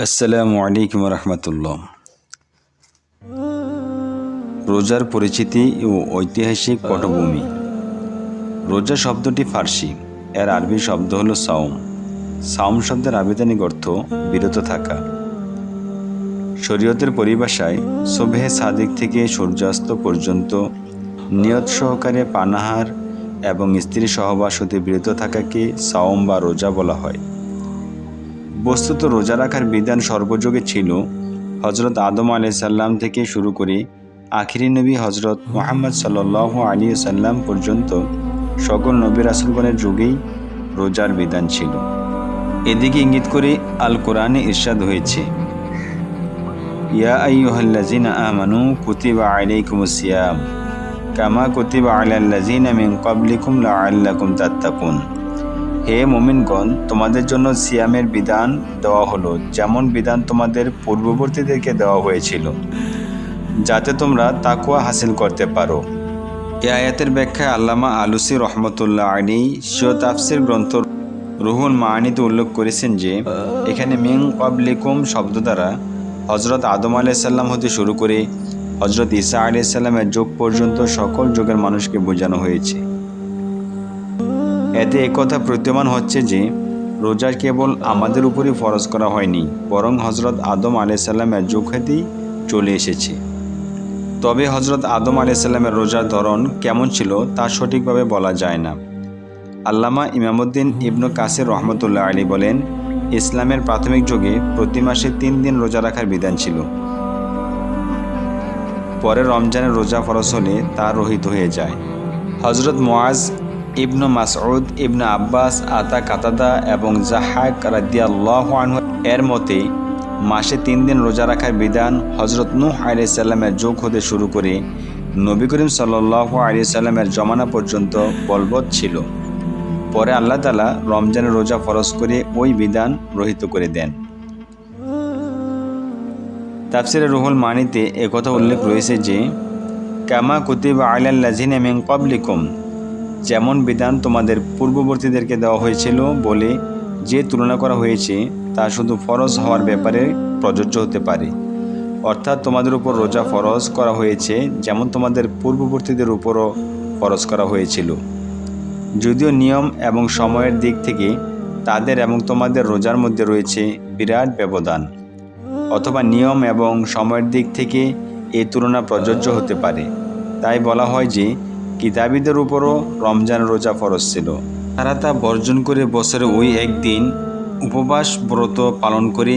আসসালামু আলাইকুম রহমতুল্লাহ। রোজার পরিচিতি ও ঐতিহাসিক পটভূমি। রোজা শব্দটি ফার্সি, এর আরবি শব্দ হলো সাওম। সাওম শব্দের আবিধানিক অর্থ বিরত থাকা। শরীয়তের পরিভাষায় সুবহে সাদিক থেকে সূর্যাস্ত পর্যন্ত নিয়ত সহকারে পানাহার এবং স্ত্রী সহবাস হতে বিরত থাকাকে সাওম বা রোজা বলা হয়। বস্তুত রোজা রাখার বিধান সর্বযুগে ছিল। হজরত আদম আলাইসাল্লাম থেকে শুরু করে আখিরি নবী হজরত মুহাম্মদ সাল্লাল্লাহু আলাইহি ওয়াসাল্লাম পর্যন্ত সকল নবী রাসূলগণের যুগেই রোজার বিধান ছিল। এদিকে ইঙ্গিত করে আল কোরআনে ইরশাদ হয়েছে, ইয়া আইয়ুহাল্লাযিনা আমানু কুতিবা আলাইকুমুস সিয়াম কামা কুতিবা আলাল্লাযিনা মিন ক্বাবলিকুম লাআল্লাকুম তাত্তাকুন। হে মুমিনগণ, তোমাদের জন্য সিয়ামের বিধান দেওয়া হলো যেমন বিধান তোমাদের পূর্ববর্তীদেরকে দেওয়া হয়েছিল, যাতে তোমরা তাকওয়া হাসিল করতে পারো। এই আয়াতের ব্যাখ্যায় আল্লামা আলুসি রহমতুল্লাহ আলাইহি স্বীয় তাফসীর গ্রন্থ রুহুল মাআনিতে উল্লেখ করেছেন যে এখানে মিন ক্বাবলিকুম শব্দ দ্বারা হজরত আদম আলাইহিসসালাম হতে শুরু করে হজরত ঈসা আলাইহিসসালামের যুগ পর্যন্ত সকল যুগের মানুষকে বোঝানো হয়েছে। এতে একথা প্রতীয়মান হচ্ছে যে রোজা কেবল আমাদের উপরই ফরজ করা হয়নি, বরং হজরত আদম আলাইহিসসালামের যুগ হতেই চলে এসেছে। তবে হজরত আদম আলাইহিসসালামের রোজার ধরন কেমন ছিল তা সঠিকভাবে বলা যায় না। আল্লামা ইমামউদ্দিন ইবনু কাসির রহমতুল্লাহ আলাইহি বলেন, ইসলামের প্রাথমিক যুগে প্রতি মাসে 3 দিন রোজা রাখার বিধান ছিল। পরে রমজানের রোজা ফরজ হলে তা রহিত হয়ে যায়। হজরত মুআজ ইবনু মাসউদ, ইবনু আব্বাস, আতা কাতাদা এবং জাহাক রাদিয়াল্লাহু আনহু এর মতে মাসে 3 দিন রোজা রাখার বিধান হজরত নূহ আলাইহিস সালামের যুগ হতে শুরু করে নবী করিম সাল্লাল্লাহু আলাইহি সাল্লামের জমানা পর্যন্ত বলবৎ ছিল। পরে আল্লাহ তাআলা রমজানের রোজা ফরজ করে ওই বিধান রহিত করে দেন। তাফসীরে রুহুল মাআনিতে একথা উল্লেখ রয়েছে যে কামা কুতিবা আলাল্লাযিনা মিন ক্বাবলিকুম, যেমন বিধান তোমাদের পূর্ববর্তীদেরকে দেওয়া হয়েছিল বলে যে তুলনা করা হয়েছে তা শুধু ফরজ হওয়ার ব্যাপারে প্রযোজ্য হতে পারে। অর্থাৎ তোমাদের উপর রোজা ফরজ করা হয়েছে যেমন তোমাদের পূর্ববর্তীদের উপরও ফরজ করা হয়েছিল। যদিও নিয়ম এবং সময়ের দিক থেকে তাদের এবং তোমাদের রোজার মধ্যে রয়েছে বিরাট ব্যবধান, অথবা নিয়ম এবং সময়ের দিক থেকে এই তুলনা প্রযোজ্য হতে পারে। তাই বলা হয় যে কিতাবীদের উপরও রমজান রোজা ফরজ ছিল। তারা তা বর্জন করে বছরে ওই একদিন উপবাস ব্রত পালন করে,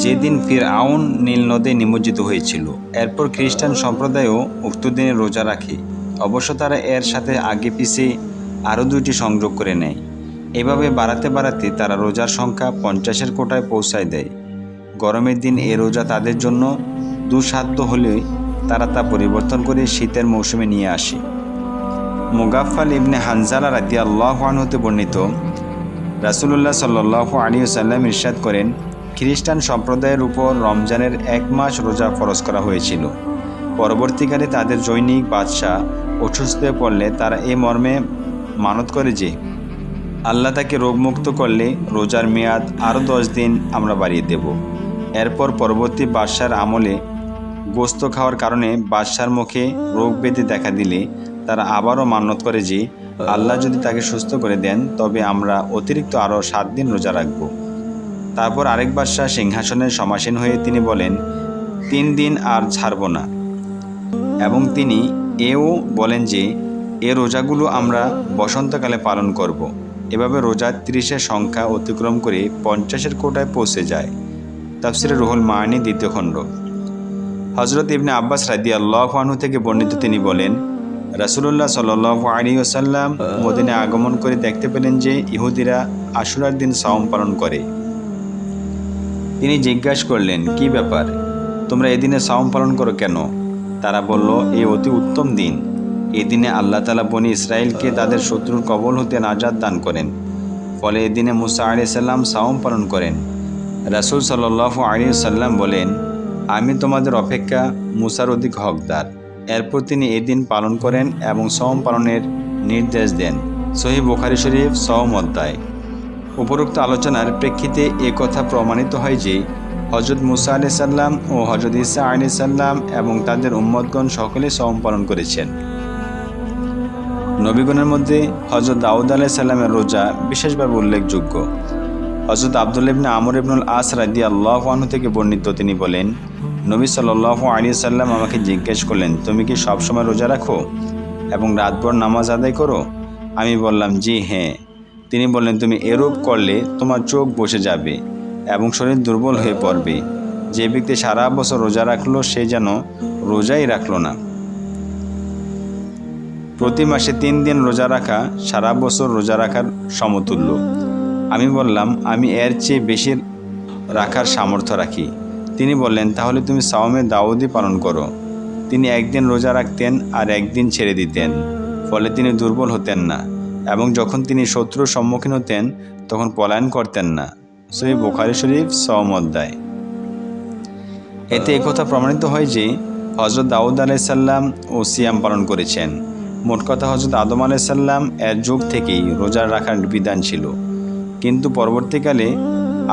যেদিন ফিরআউন নীল নদে নিমজ্জিত হয়েছিল। এরপর খ্রিস্টান সম্প্রদায়ও উক্ত দিনে রোজা রাখে। অবশ্য তারা এর সাথে আগে পিছে আরও 2টি সংযোগ করে নেয়। এভাবে বাড়াতে বাড়াতে তারা রোজার সংখ্যা 50-এর কোটায় পৌঁছায় দেয়। গরমের দিন এ রোজা তাদের জন্য দুঃসাধ্য হলে তারা তা পরিবর্তন করে শীতের মৌসুমে নিয়ে আসে। মুগাফফাল ইবনে হানজালা রাদিয়াল্লাহু আনহু হতে বর্ণিত, রাসূলুল্লাহ সাল্লাল্লাহু আলাইহি ওয়াসাল্লাম ইরশাদ করেন, খ্রিস্টান সম্প্রদায়ের উপর রমজানের 1 মাস রোজা ফরজ করা হয়েছিল। পরবর্তীকালে তাদের জৈনিক বাদশাহ অসুস্থ হয়ে পড়লে তারা এই মর্মে মানত করে যে আল্লাহ তাকে রোগমুক্ত করলে রোজার মেয়াদ আরও 10 দিন আমরা বাড়িয়ে দেব। এরপর পরবর্তী বাদশার আমলে গোস্ত খাওয়ার কারণে বাদশার মুখে রোগ ব্যাধি দেখা দিলে তারা আবারও মান্যত করে যে আল্লাহ যদি তাকে সুস্থ করে দেন তবে আমরা অতিরিক্ত আরও 7 দিন রোজা রাখব। তারপর আরেক বাদশাহ সিংহাসনে সমাসীন হয়ে তিনি বলেন, 3 দিন আর ছাড়ব না। এবং তিনি এও বলেন যে এ রোজাগুলো আমরা বসন্তকালে পালন করব। এভাবে রোজা 30-এর সংখ্যা অতিক্রম করে 50-এর কোটায় পৌঁছে যায়। তাফসীরে রুহুল মাআনি 2য় খণ্ড। হজরত ইবনে আব্বাস রাদিয়াল্লাহু আনহু থেকে বর্ণিত, তিনি বলেন, রাসূলুল্লাহ সাল্লাল্লাহু আলাইহি ওয়াসাল্লাম মদিনায় আগমন করে দেখতে পেলেন যে ইহুদিরা আশুরার দিন সাওম পালন করে। তিনি জিজ্ঞাসা করলেন, কি ব্যাপার, তোমরা এদিনে সাওম পালন করো কেন? তারা বলল, এই অতি উত্তম দিন। এই দিনে আল্লাহ তাআলা বনি ইসরাইলকে তাদের শত্রুর কবল হতে নাজাত দান করেন। ফলে এদিনে মুসা আলাইহিস সালাম সাওম পালন করেন। রাসূল সাল্লাল্লাহু আলাইহি ওয়াসাল্লাম বলেন, আমি তোমাদের অপেক্ষা মুসার অধিক হকদার। এরপর তিনি এদিন পালন করেন এবং সাওম পালনের নির্দেশ দেন। সহিহ বুখারী শরীফ সাওম অধ্যায়। উপরোক্ত আলোচনার প্রেক্ষিতে এ কথা প্রমাণিত হয় যে হজরত মুসা আলাইহিস সালাম ও হজরত ঈসা আলাইহিস সালাম এবং তাদের উম্মতগণ সকলে সওম পালন করেছেন। নবীগণের মধ্যে হজরত দাউদ আলাইহিস সালামের রোজা বিশেষভাবে উল্লেখযোগ্য। হজরত আব্দুল্লাহ ইবনে আমর ইবনুল আস রাদিয়াল্লাহু আনহু থেকে বর্ণিত, তিনি বলেন, নবী সাল্লাল্লাহু আলাইহি সাল্লাম আমাকে জিজ্ঞেস করলেন, তুমি কি সবসময় রোজা রাখো এবং রাতভর নামাজ আদায় করো? আমি বললাম, জি হ্যাঁ। তিনি বললেন, তুমি এরূপ করলে তোমার চোখ বসে যাবে এবং শরীর দুর্বল হয়ে পড়বে। যে ব্যক্তি সারা বছর রোজা রাখলো সে যেন রোজাই রাখলো না। প্রতি মাসে 3 দিন রোজা রাখা সারা বছর রোজা রাখার সমতুল্য। আমি বললাম, আমি এর চেয়ে বেশি রাখার সামর্থ্য রাখি। তিনি বললেন, তাহলে তুমি সাওমে দাউদি পালন করো। তিনি একদিন রোজা রাখতেন আর একদিন ছেড়ে দিতেন, ফলে তিনি দুর্বল হতেন না এবং যখন তিনি শত্রুর সম্মুখীন হতেন তখন পলায়ন করতেন না। সহিহ বুখারী শরীফ সওম অধ্যায়। এতে একথা প্রমাণিত হয় যে হজরত দাউদ আলাইহিস সালাম ও সিয়াম পালন করেছেন। মোট কথা, হজরত আদম আলাইহিস সালাম এর যুগ থেকেই রোজা রাখার বিধান ছিল, কিন্তু পরবর্তীকালে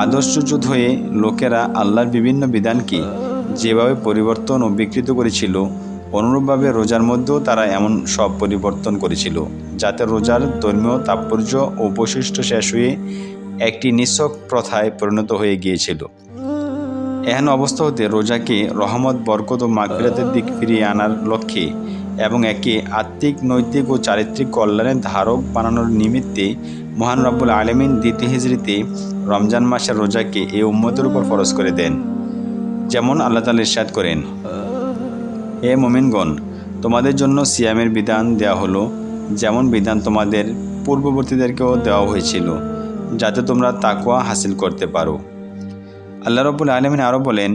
আদর্শচ্যুত হয়ে লোকেরা আল্লাহর বিভিন্ন বিধানকে যেভাবে পরিবর্তন ও বিকৃত করেছিল, অনুরূপভাবে রোজার মধ্যেও তারা এমন সব পরিবর্তন করেছিল যাতে রোজার ধর্মীয় তাৎপর্য ও বৈশিষ্ট্য শেষ হয়ে একটি নিছক প্রথায় পরিণত হয়ে গিয়েছিল। এহেন অবস্থা হতে রোজাকে রহমত, বরকত ও মাগফিরাতের দিক ফিরিয়ে আনার লক্ষ্যে এবং একে আত্মিক, নৈতিক ও চারিত্রিক কল্যাণের ধারক বানানোর নিমিত্তে মহান রব্বুল আলামিন দ্বিতীয় হিজরিতে রমজান মাসের রোজাকে এই উম্মতের উপর ফরজ করে দেন। যেমন আল্লাহ তাআলা ইরশাদ করেন, হে মুমিনগণ, তোমাদের জন্য সিয়ামের বিধান দেওয়া হলো যেমন বিধান তোমাদের পূর্ববর্তীদেরকেও দেওয়া হয়েছিল, যাতে তোমরা তাকওয়া হাসিল করতে পারো। আল্লাহ রাব্বুল আলামিন আরও বলেন,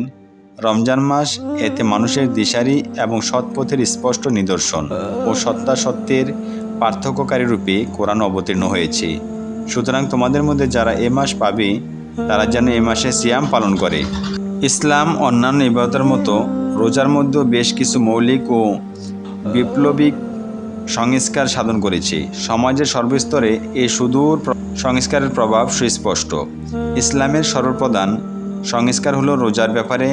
রমজান মাস, এতে মানুষের দিশারি এবং সৎপথের স্পষ্ট নিদর্শন ও সত্যাসত্যের পার্থক্যকারী রূপে কোরআন অবতীর্ণ হয়েছে। সুতরাং তোমাদের মধ্যে যারা এ মাস পাবে তারা যেন এ মাসে সিয়াম পালন করে। ইসলাম অন্যান্য ইবাদতের মতো রোজার মধ্যেও বেশ কিছু মৌলিক ও বিপ্লবিক সংস্কার সাধন করেছে। সমাজের সর্বস্তরে এই সুদূর সংস্কারের প্রভাব সুস্পষ্ট। ইসলামের সর্বপ্রধান সংস্কার হলো রোজার ব্যাপারে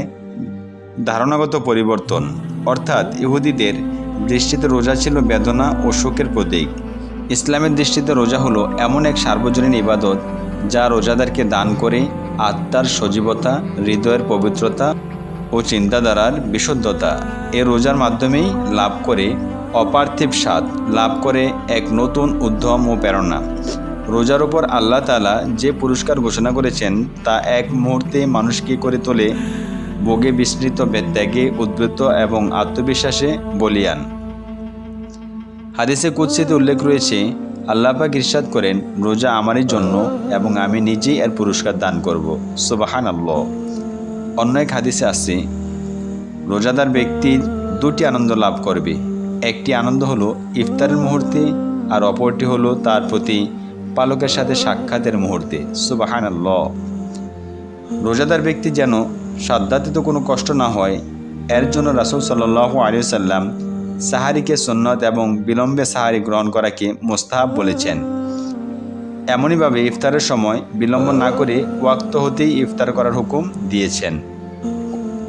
ধারণাগত পরিবর্তন। অর্থাৎ ইহুদিদের দৃষ্টিতে রোজা ছিল বেদনা ও শোকের প্রতীক। ইসলামের দৃষ্টিতে রোজা হলো এমন এক সার্বজনীন ইবাদত যা রোজাদারকে দান করে আত্মার সজীবতা, হৃদয়ের পবিত্রতা ও চিন্তাধারার বিশুদ্ধতা। এ রোজার মাধ্যমেই লাভ করে অপার্থিব স্বাদ, লাভ করে এক নতুন উদ্যম ও প্রেরণা। রোজার ওপর আল্লাহ তাআলা যে পুরস্কার ঘোষণা করেছেন তা এক মুহূর্তে মানুষকে করে তোলে ভোগে বিস্মৃত, ত্যাগে উদ্বৃত্ত এবং আত্মবিশ্বাসে বলীয়ান। হাদিসে কুদসিতে উল্লেখ রয়েছে, আল্লাহ পাক ইরশাদ করেন, রোজা আমারই জন্য এবং আমি নিজেই এর পুরস্কার দান করব। সুবহানাল্লাহ। অন্য এক হাদিসে আছে, রোজাদার ব্যক্তি 2টি আনন্দ লাভ করবে। একটি আনন্দ হলো ইফতারের মুহূর্তে আর অপরটি হলো তার প্রতি পালকের সাথে সাক্ষাতের মুহূর্তে। সুবহানাল্লাহ। রোজাদার ব্যক্তি যেন সাধ্যাতীত কোনো কষ্ট না হয়, এর জন্য রাসূল সাল্লাল্লাহু আলাইহি ওয়াসাল্লাম সাহারিকে সুন্নত এবং বিলম্বে সাহারি গ্রহণ করাকে মুস্তাহাব বলেছেন। এমনইভাবে ইফতারের সময় বিলম্ব না করে ওয়াক্ত হতেই ইফতার করার হুকুম দিয়েছেন।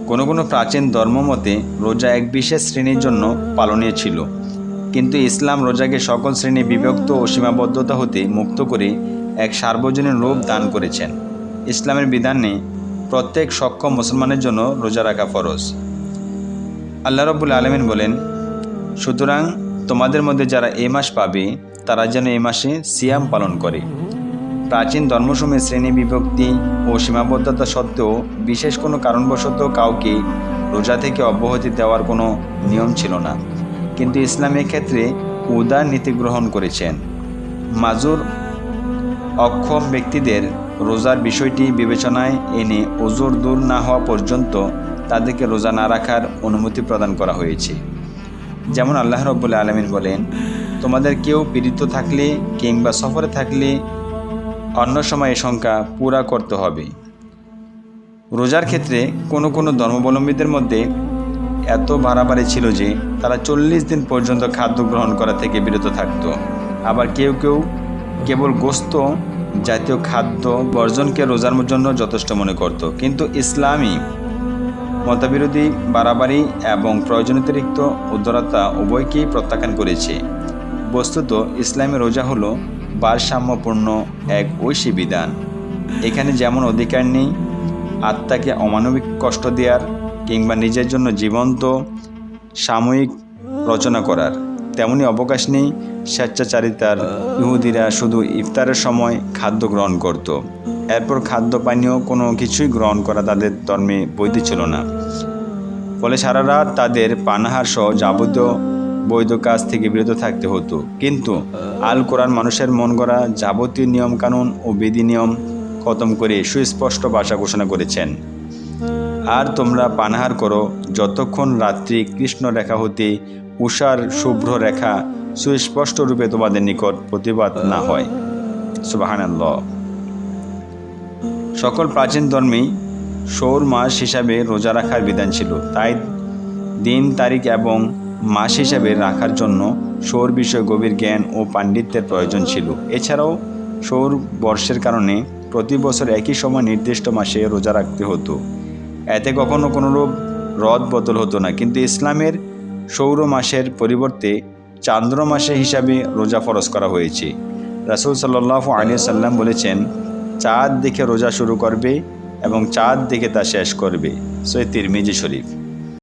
কোনো কোনো প্রাচীন ধর্মমতে রোজা এক বিশেষ শ্রেণীর জন্য পালনীয় ছিল, কিন্তু ইসলাম রোজাকে সকল শ্রেণী বিভক্ত ও সীমাবদ্ধতা হতে মুক্ত করে এক সার্বজনীন রূপ দান করেছেন। ইসলামের বিধানে প্রত্যেক সক্ষম মুসলমানের জন্য রোজা রাখা ফরজ। আল্লাহ রাব্বুল আলামিন বলেন, সুতরাং তোমাদের মধ্যে যারা এ মাস পাবে তারা যেন এ মাসে সিয়াম পালন করে। প্রাচীন ধর্মসমূহের শ্রেণী বিভক্তি ও সীমাবদ্ধতা সত্ত্বেও বিশেষ কোনো কারণবশত কাউকে রোজা থেকে অব্যাহতি দেওয়ার কোনো নিয়ম ছিল না, কিন্তু ইসলাম ক্ষেত্রে উদার নীতি গ্রহণ করেছেন। মাজুর অক্ষম ব্যক্তিদের রোজার বিষয়টি বিবেচনায় এনে ওজর দূর না হওয়া পর্যন্ত তাদেরকে রোজা না রাখার অনুমতি প্রদান করা হয়েছে। যেমন আল্লাহ রাব্বুল আলামিন বলেন, তোমাদের কেউ পীড়িত থাকলে কিংবা সফরে থাকলে অন্য সময় এই সংখ্যা পুরা করতে হবে। রোজার ক্ষেত্রে কোনো কোনো ধর্মাবলম্বীদের মধ্যে এত বাড়াবাড়ি ছিল যে তারা 40 দিন পর্যন্ত খাদ্য গ্রহণ করা থেকে বিরত থাকত। আবার কেউ কেউ কেবল গোশত জাতীয় খাদ্য বর্জনকে রোজার জন্য যথেষ্ট মনে করত। কিন্তু ইসলামী মতবিরোধী বাড়াবাড়ি এবং প্রয়োজনীয়তিরিক্ত উদারতা উভয়কেই প্রত্যাখ্যান করেছে। বস্তুত ইসলামী রোজা হলো ভারসাম্যপূর্ণ এক ঐশী বিধান। এখানে যেমন অধিকার নেই আত্মাকে অমানবিক কষ্ট দেওয়ার কিংবা নিজের জন্য জীবন্ত সাময়িক রচনা করার, তেমনি অবকাশ নেই স্বেচ্ছাচারিতার। ইহুদিরা শুধু ইফতারের সময় খাদ্য গ্রহণ করত, এরপর খাদ্য পানীয় কোনো কিছুই গ্রহণ করা তাদের ধর্মে বৈধ ছিল না। ফলে সারা রাত তাদের পানাহার সহ যাবতীয় বৈধ কাজ থেকে বিরত থাকতে হতো। কিন্তু আল কোরআন মানুষের মন গড়া যাবতীয় নিয়মকানুন ও বিধি নিয়ম খতম করে সুস্পষ্ট ভাষা ঘোষণা করেছেন। আর তোমরা পানাহার করো যতক্ষণ রাত্রি কৃষ্ণ রেখা হতে উষার শুভ্র রেখা সুস্পষ্ট রূপে তোমাদের নিকট প্রতিবাদ না হয়। সুবহানাল্লাহ। সকল প্রাচীন ধর্মেই সৌর মাস হিসাবে রোজা রাখার বিধান ছিল, তাই দিন তারিখ এবং মাস হিসাবে রাখার জন্য সৌর বিষয়ে গভীর জ্ঞান ও পাণ্ডিত্যের প্রয়োজন ছিল। এছাড়াও সৌর বর্ষের কারণে প্রতি বছর একই সময় নির্দিষ্ট মাসে রোজা রাখতে হতো, এতে কখনো কোনোরূপ রদ বদল হতো না। কিন্তু ইসলামের সৌর মাসের পরিবর্তে চান্দ্র মাসে হিসাবে রোজা ফরজ করা হয়েছে। রাসূল সাল্লাল্লাহু আলাইহি ওয়াসাল্লাম বলেছেন, চাঁদ দেখে রোজা শুরু করবে এবং চাঁদ দেখে তা শেষ করবে। সহিহ তিরমিজি শরীফ।